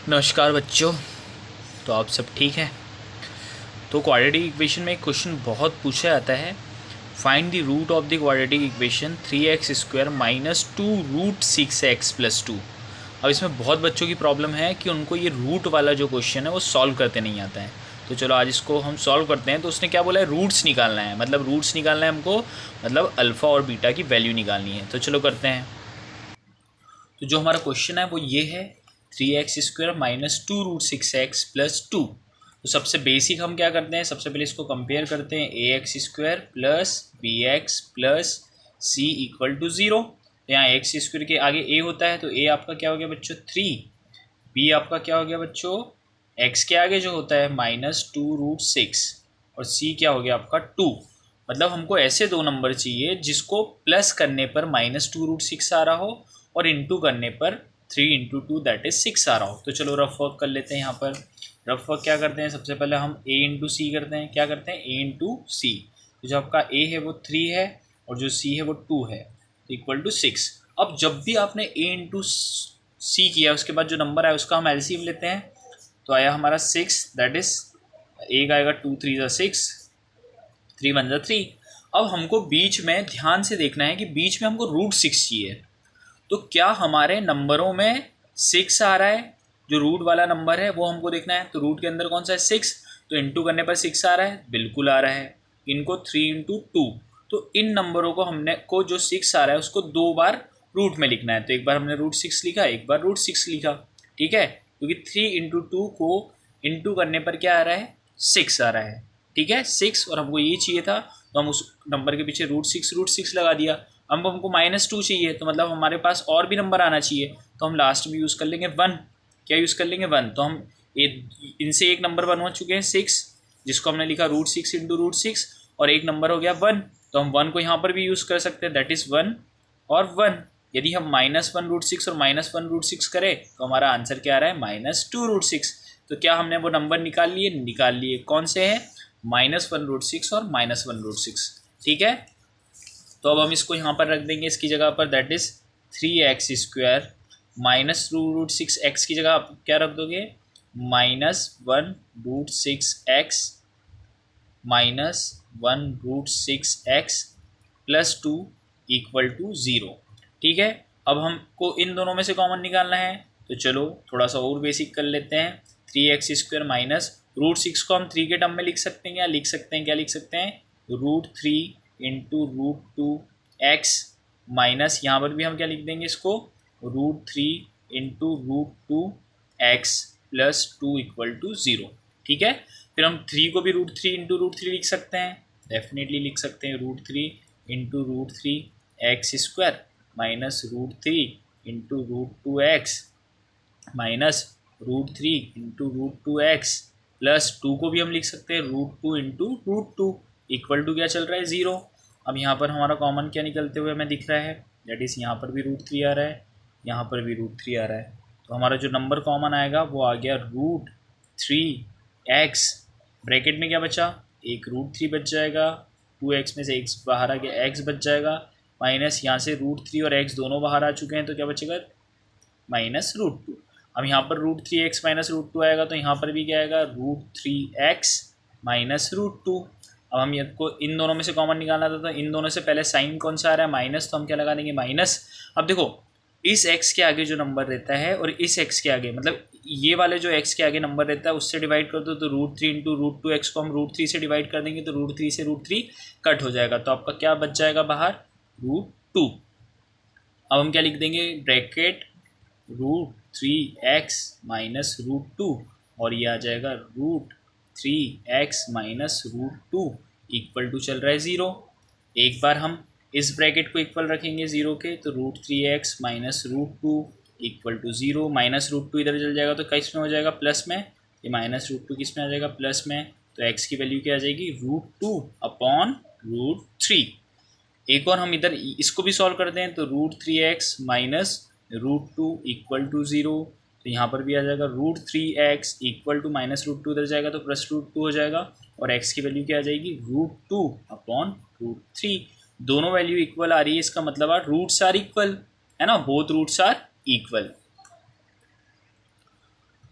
नमस्कार बच्चों। तो आप सब ठीक हैं। तो क्वाड्रेटिक इक्वेशन में एक क्वेश्चन बहुत पूछा जाता है, find the root of the quadratic equation 3x² minus 2√6x+2। अब इसमें बहुत बच्चों की प्रॉब्लम है कि उनको ये रूट वाला जो क्वेश्चन है वो सॉल्व करते नहीं आता है। तो चलो आज इसको हम सॉल्व करते हैं। तो उसने क्या बोला है, रूट्स निकालना है, मतलब रूट्स निकालना है हमको, मतलब अल्फ़ा और बीटा की वैल्यू निकालनी है। तो चलो करते हैं। तो जो हमारा क्वेश्चन है वो ये है, 3x² माइनस 2√6x+2। तो सबसे बेसिक हम क्या करते हैं, सबसे पहले इसको कंपेयर करते हैं, ax² plus bx plus c equal to 0। तो यहाँ x² के आगे a होता है, तो a आपका क्या हो गया बच्चों 3, b आपका क्या हो गया बच्चों, x के आगे जो होता है -2√6 और c क्या हो गया आपका 2। मतलब हमको ऐसे दो नंबर चाहिए जिसको प्लस करने पर -2√6 आ रहा हो और इंटू करने पर 3 इंटू 2 दैट इज 6 आ रहा हो। तो चलो रफ वर्क कर लेते हैं। यहाँ पर रफ वर्क क्या करते हैं, सबसे पहले हम a इंटू सी करते हैं। क्या करते हैं, a इंटू सी। तो जो आपका a है वो 3 है और जो c है वो 2 है, तो इक्वल टू 6। अब जब भी आपने a इंटू सी किया उसके बाद जो नंबर आया उसका हम एलसीएम लेते हैं। तो आया हमारा 6, दैट इज a का आएगा 2 3 ज़ा 6, 3 1 ज़ा 3। अब हमको बीच में ध्यान से देखना है कि बीच में हमको √6 चाहिए। तो क्या हमारे नंबरों में 6 आ रहा है, जो रूट वाला नंबर है वो हमको देखना है। तो रूट के अंदर कौन सा है 6, तो इंटू करने पर 6 आ रहा है, बिल्कुल आ रहा है। इनको 3 इंटू 2, तो इन नंबरों को हमने को जो 6 आ रहा है उसको 2 बार रूट में लिखना है। तो एक बार हमने √6 लिखा, एक बार √6 लिखा, ठीक है, क्योंकि 3 इंटू 2 को इंटू करने पर क्या आ रहा है 6 आ रहा है, ठीक है 6। और हमको ये चाहिए था तो हम उस नंबर के पीछे √6 लगा दिया। अब हमको -2 चाहिए, तो मतलब हमारे पास और भी नंबर आना चाहिए, तो हम लास्ट में यूज़ कर लेंगे 1। क्या यूज़ कर लेंगे 1। तो हम इनसे एक नंबर 1 हो चुके हैं 6, जिसको हमने लिखा √6 इंटू √6, और एक नंबर हो गया 1, तो हम 1 को यहाँ पर भी यूज़ कर सकते हैं, दैट इज़ 1 और 1। यदि हम -1√6 और -1√6 करें तो हमारा आंसर क्या आ रहा है -2√6। तो क्या हमने वो नंबर निकाल लिए, कौन से हैं, -1√6 और -1√6, ठीक है। तो अब हम इसको यहाँ पर रख देंगे इसकी जगह पर, that is 3x² minus √6x की जगह आप क्या रख दोगे, -1√6x -1√6x+2 इक्वल टू 0, ठीक है। अब हमको इन दोनों में से कॉमन निकालना है, तो चलो थोड़ा सा और बेसिक कर लेते हैं। 3x² माइनस √6 को हम 3 के टर्म में लिख सकते हैं, क्या लिख सकते हैं √3 इंटू √2x माइनस, यहाँ पर भी हम क्या लिख देंगे इसको, √3 इंटू √2x+2 इक्वल टू 0, ठीक है। फिर हम 3 को भी √3 इंटू √3 लिख सकते हैं, डेफिनेटली लिख सकते हैं √3 into √3x² minus √3 into √2x minus √3 into √2x+2 को भी हम लिख सकते हैं √2 इंटू √2 इक्वल टू क्या चल रहा है 0। अब यहाँ पर हमारा कॉमन क्या निकलते हुए हमें दिख रहा है, दैट इज़ यहाँ पर भी √3 आ रहा है, यहाँ पर भी √3 आ रहा है। तो हमारा जो नंबर कॉमन आएगा वो आ गया √3x, ब्रैकेट में क्या बचा, एक √3 बच जाएगा, 2x में से x बाहर आ गया, x बच जाएगा, माइनस यहाँ से √3 और x दोनों बाहर आ चुके हैं, तो क्या बचेगा -√2। अब यहाँ पर √3x माइनस √2 आएगा, तो यहाँ पर भी क्या आएगा √3x माइनस √2। अब हम को इन दोनों में से कॉमन निकालना था, तो इन दोनों से पहले साइन कौन सा आ रहा है माइनस, तो हम क्या लगा देंगे माइनस। अब देखो इस x के आगे जो नंबर रहता है और इस x के आगे, मतलब ये वाले जो x के आगे नंबर रहता है उससे डिवाइड कर दो, तो √3 इंटू √2x को हम √3 से डिवाइड कर देंगे, तो √3 से √3 कट हो जाएगा, तो आपका क्या बच जाएगा बाहर √2। अब हम क्या लिख देंगे, ब्रैकेट √3x माइनस √2 और ये आ जाएगा √3x माइनस √2 इक्वल टू चल रहा है 0। एक बार हम इस ब्रैकेट को इक्वल रखेंगे 0 के, तो √3x minus √2 equal to 0, minus √2 इधर चल जाएगा तो किस में हो जाएगा प्लस में, ये -√2 किस में आ जाएगा प्लस में, तो x की वैल्यू क्या आ जाएगी √2/√3। एक और हम इधर इसको भी सॉल्व करते हैं, तो √3x माइनस √2 इक्वल टू 0, तो यहाँ पर भी आ जाएगा √3x इक्वल टू -√2 इधर जाएगा तो +√2 हो जाएगा, और x की वैल्यू क्या आ जाएगी √2/√3। दोनों वैल्यू इक्वल आ रही है, इसका मतलब रूट्स आर इक्वल, है ना, बोथ रूट्स आर इक्वल।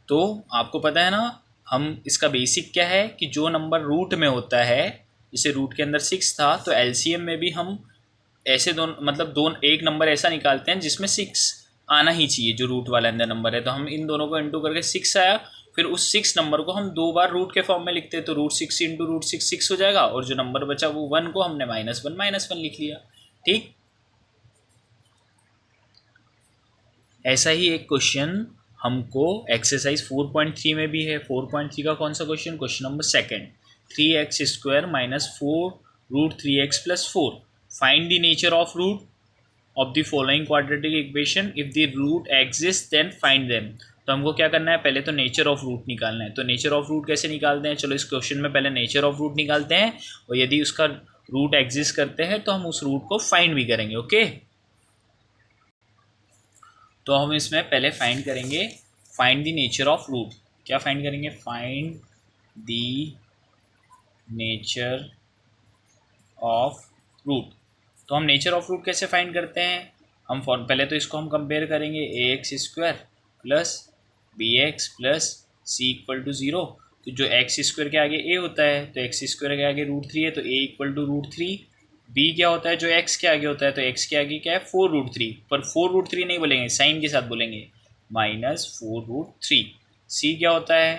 तो आपको पता है ना, हम इसका बेसिक क्या है कि जो नंबर रूट में होता है, जैसे रूट के अंदर 6 था, तो एलसीएम में भी हम ऐसे एक नंबर ऐसा निकालते हैं जिसमें 6 आना ही चाहिए, जो रूट वाला अंदर नंबर है। तो हम इन दोनों को इंटू करके 6 आया, फिर उस 6 नंबर को हम 2 बार रूट के फॉर्म में लिखते हैं, तो √6 इंटू √6 6 हो जाएगा, और जो नंबर बचा वो 1 को हमने -1 लिख लिया। ठीक, ऐसा ही एक क्वेश्चन हमको एक्सरसाइज 4.3 में भी है। 4.3 का कौन सा question? Question number second, 3x² - 4 √3x + 4, find the nature of root of the following quadratic equation, if the root exist then find them. तो हमको क्या करना है, पहले तो नेचर ऑफ रूट निकालना है। तो नेचर ऑफ रूट कैसे निकालते हैं? चलो इस क्वेश्चन में पहले नेचर ऑफ रूट निकालते हैं, और यदि उसका रूट एग्जिस्ट करते हैं तो हम उस रूट को फाइंड भी करेंगे। ओके, तो हम इसमें पहले फाइंड करेंगे, find the nature of root. क्या फाइंड करेंगे? Find the nature of root. तो हम नेचर ऑफ रूट कैसे फाइंड करते हैं? हम पहले तो इसको हम कंपेयर करेंगे, ax² + bx + c = 0। तो जो x² के आगे a होता है, तो x² के आगे √3 है, तो a = √3। b क्या होता है? जो x के आगे होता है, तो x के आगे क्या है? 4√3। पर 4√3 नहीं बोलेंगे, साइन के साथ बोलेंगे, -4√3। c क्या होता है?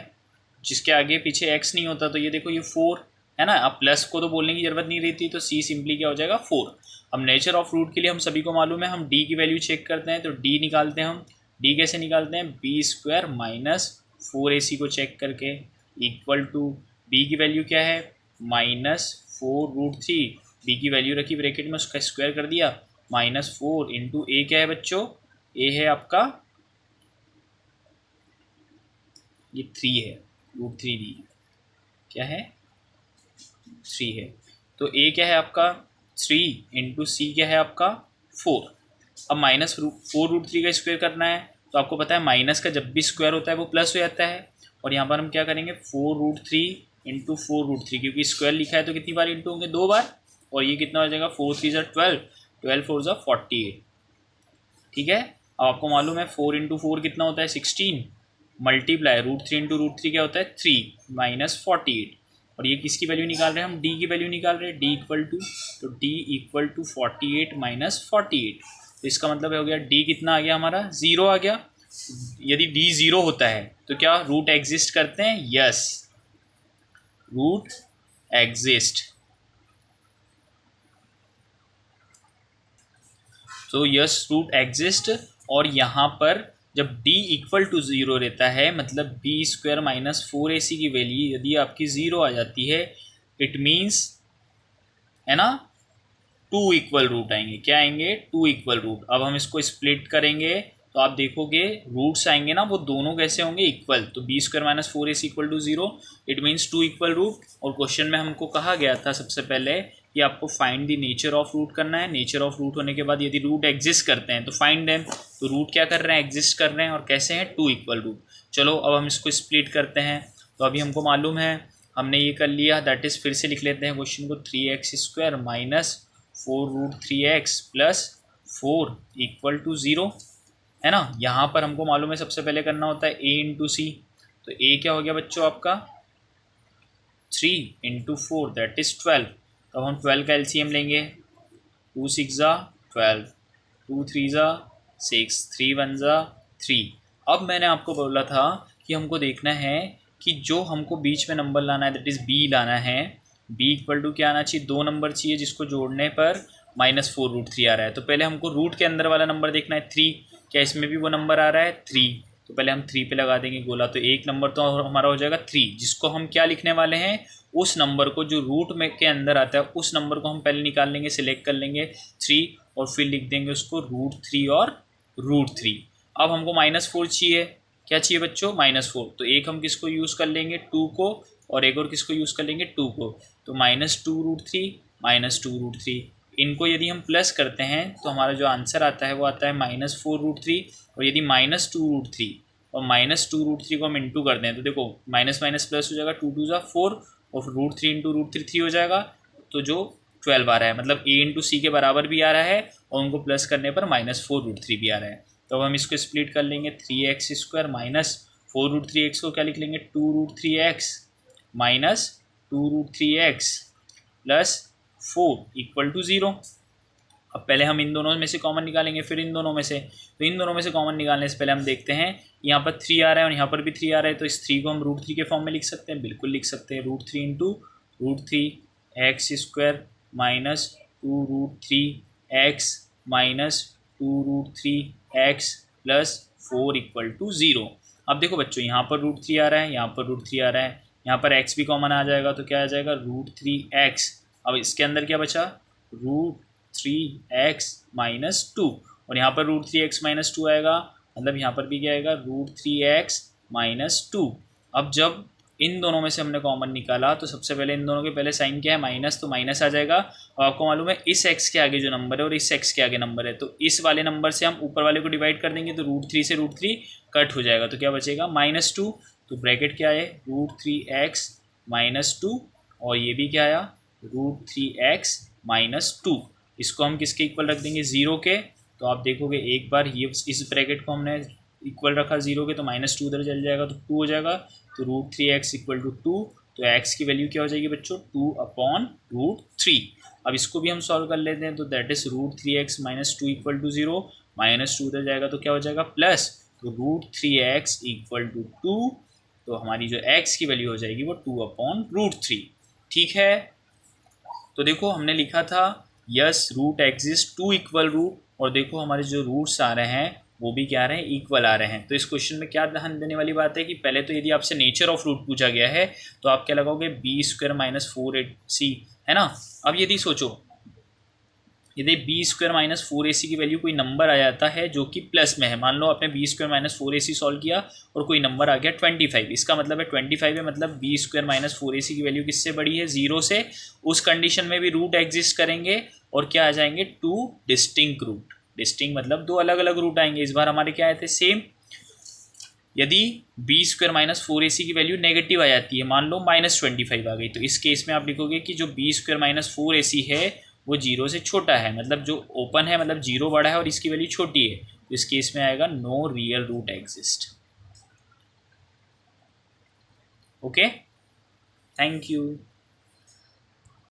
जिसके आगे पीछे x नहीं होता, तो ये देखो, ये 4 है ना। अब प्लस को तो बोलने की जरूरत नहीं रहती, तो c सिंपली क्या हो जाएगा? 4। अब नेचर ऑफ रूट के लिए हम सभी को मालूम है, हम d की वैल्यू चेक करते हैं, तो d निकालते हैं हम। d कैसे निकालते हैं? b² - 4ac को चेक करके, इक्वल टू b की वैल्यू क्या है? -4√3। b की वैल्यू रखी ब्रैकेट में, उसका स्क्वायर कर दिया, -4 इंटू a क्या है बच्चों? a है आपका, ये 3 है, √3 दी क्या है? 3 है। तो a क्या है आपका? 3 इंटू सी क्या है आपका? 4। अब -4√3 का स्क्वायर करना है, तो आपको पता है माइनस का जब भी स्क्वायर होता है वो प्लस हो जाता है। और यहाँ पर हम क्या करेंगे? 4√3 इंटू 4√3, क्योंकि स्क्वायर लिखा है तो कितनी बार इंटू होंगे? 2 बार। और ये कितना हो जाएगा? 4 3 12, 12 4 48। ठीक है, अब आपको मालूम है 4 इंटू 4 कितना होता है? 16, मल्टीप्लाई √3 इंटू √3 क्या होता है? 3 -48। और ये किसकी वैल्यू निकाल रहे हैं हम? d की वैल्यू निकाल रहे हैं, d इक्वल टू, तो d इक्वल टू 48 - 48। तो इसका मतलब हो गया d कितना आ गया हमारा? 0 आ गया। यदि d 0 होता है तो क्या रूट एग्जिस्ट करते हैं? Yes, root exist. तो यस, रूट एग्जिस्ट। और यहाँ पर जब d इक्वल टू 0 रहता है, मतलब b² - 4ac की वैल्यू यदि आपकी 0 आ जाती है, इट मीन्स, है ना, 2 इक्वल रूट आएंगे। क्या आएंगे? 2 इक्वल रूट। अब हम इसको स्प्लिट करेंगे तो आप देखोगे रूट्स आएंगे ना, वो दोनों कैसे होंगे? इक्वल। तो b² - 4ac = 0, it means 2 equal root. और क्वेश्चन में हमको कहा गया था सबसे पहले कि आपको find the nature of root करना है। नेचर ऑफ रूट होने के बाद यदि रूट एग्जिस्ट करते हैं तो फाइंड देम। तो रूट क्या कर रहे हैं? एग्जिस्ट कर रहे हैं, और कैसे हैं? 2 इक्वल रूट। चलो अब हम इसको स्प्लिट करते हैं। तो अभी हमको मालूम है, हमने ये कर लिया, दैट इज़, फिर से लिख लेते हैं क्वेश्चन को, 3x² - 4√3x + 4 = 0, है ना। यहाँ पर हमको मालूम है सबसे पहले करना होता है a इंटू सी। तो a क्या हो गया बच्चों आपका? 3 इंटू 4 दैट इज़ 12। तो हम 12 का एलसीएम लेंगे, 2 6 12, 2 3 6, 3 1 3। अब मैंने आपको बोला था कि हमको देखना है कि जो हमको बीच में नंबर लाना है, दैट इज़ b लाना है। b इक्वल टू क्या आना चाहिए? 2 नंबर चाहिए जिसको जोड़ने पर -4√3 आ रहा है। तो पहले हमको रूट के अंदर वाला नंबर देखना है, 3। क्या इसमें भी वो नंबर आ रहा है? 3। तो पहले हम 3 पे लगा देंगे गोला, तो एक नंबर तो हमारा हो जाएगा 3, जिसको हम क्या लिखने वाले हैं? उस नंबर को जो रूट में के अंदर आता है, उस नंबर को हम पहले निकाल लेंगे, सिलेक्ट कर लेंगे 3, और फिर लिख देंगे उसको √3 और √3। अब हमको -4 चाहिए। क्या चाहिए बच्चों? -4। तो एक हम किसको यूज़ कर लेंगे? 2 को, और एक और किसको यूज़ कर लेंगे? 2 को। तो -2√3 -2√3। इनको यदि हम प्लस करते हैं तो हमारा जो आंसर आता है वो आता है -4√3। और यदि -2√3 और -2√3 को हम इंटू कर दें तो देखो माइनस माइनस प्लस हो जाएगा, 2 2 4, और फिर √3 इंटू √3 3 हो जाएगा। तो जो 12 आ रहा है, मतलब a इंटू सी के बराबर भी आ रहा है, और उनको प्लस करने पर -4√3 भी आ रहा है। तो अब हम इसको स्प्लिट कर लेंगे, 3x² - 4√3x को क्या लिख लेंगे, 2√3x minus 2√3x plus 4 equal to 0। अब पहले हम इन दोनों में से कॉमन निकालेंगे, फिर इन दोनों में से। तो इन दोनों में से कॉमन निकालने से पहले हम देखते हैं यहाँ पर 3 आ रहा है और यहाँ पर भी 3 आ रहा है, तो इस 3 को हम √3 के फॉर्म में लिख सकते हैं, बिल्कुल लिख सकते हैं। √3 into √3x² minus 2√3x minus 2√3x plus 4 equal to 0। अब देखो बच्चों, यहाँ पर √3 आ रहा है, यहाँ पर √3 आ रहा है, यहाँ पर x भी कॉमन आ जाएगा, तो क्या आ जाएगा √3x। अब इसके अंदर क्या बचा, √3x माइनस 2, और यहाँ पर √3x माइनस 2 आएगा, मतलब यहाँ पर भी क्या आएगा √3x माइनस 2। अब जब इन दोनों में से हमने कॉमन निकाला तो सबसे पहले इन दोनों के पहले साइन क्या है, माइनस, तो माइनस आ जाएगा। और आपको मालूम है इस x के आगे जो नंबर है और इस x के आगे नंबर है, तो इस वाले नंबर से हम ऊपर वाले को डिवाइड कर देंगे, तो √3 से √3 कट हो जाएगा, तो क्या बचेगा -2। तो ब्रैकेट क्या है, √3x माइनस 2, और ये भी क्या आया √3x माइनस 2। इसको हम किसके इक्वल रख देंगे, 0 के। तो आप देखोगे एक बार ये इस ब्रैकेट को हमने इक्वल रखा 0 के, तो -2 उधर चल जाएगा, तो 2 हो जाएगा। तो √3x इक्वल टू 2, तो x की वैल्यू क्या हो जाएगी बच्चों, 2/√3। अब इसको भी हम सॉल्व कर लेते हैं, तो that is √3x minus 2 equal to 0, -2 उधर जाएगा तो क्या हो जाएगा प्लस, तो √3x इक्वल टू 2, तो हमारी जो x की वैल्यू हो जाएगी वो 2/√3। ठीक है, तो देखो हमने लिखा था yes root exist 2 equal root, और देखो हमारे जो रूट्स आ रहे हैं वो भी क्या आ रहे हैं, इक्वल आ रहे हैं। तो इस क्वेश्चन में क्या ध्यान देने वाली बात है कि पहले तो यदि आपसे नेचर ऑफ रूट पूछा गया है तो आप क्या लगाओगे, b² माइनस 4ac, है ना। अब यदि सोचो, यदि b² माइनस 4ac की वैल्यू कोई नंबर आ जाता है जो कि प्लस में है, मान लो आपने b² माइनस 4ac सॉल्व किया और कोई नंबर आ गया 25, इसका मतलब है 25 है, मतलब b² माइनस 4ac की वैल्यू किससे बड़ी है, 0 से। उस कंडीशन में भी रूट एग्जिस्ट करेंगे और क्या आ जाएंगे, 2 डिस्टिंक्ट रूट। डिस्टिंक्ट मतलब 2 अलग अलग रूट आएंगे। इस बार हमारे क्या आए थे, सेम। यदि b² माइनस 4ac की वैल्यू नेगेटिव आ जाती है, मान लो -25 आ गई, तो इस केस में आप लिखोगे कि जो b² माइनस 4ac है वो 0 से छोटा है, मतलब जो ओपन है, मतलब 0 बड़ा है और इसकी वैल्यू छोटी है, तो इस केस में आएगा no real root exist. Okay, thank you.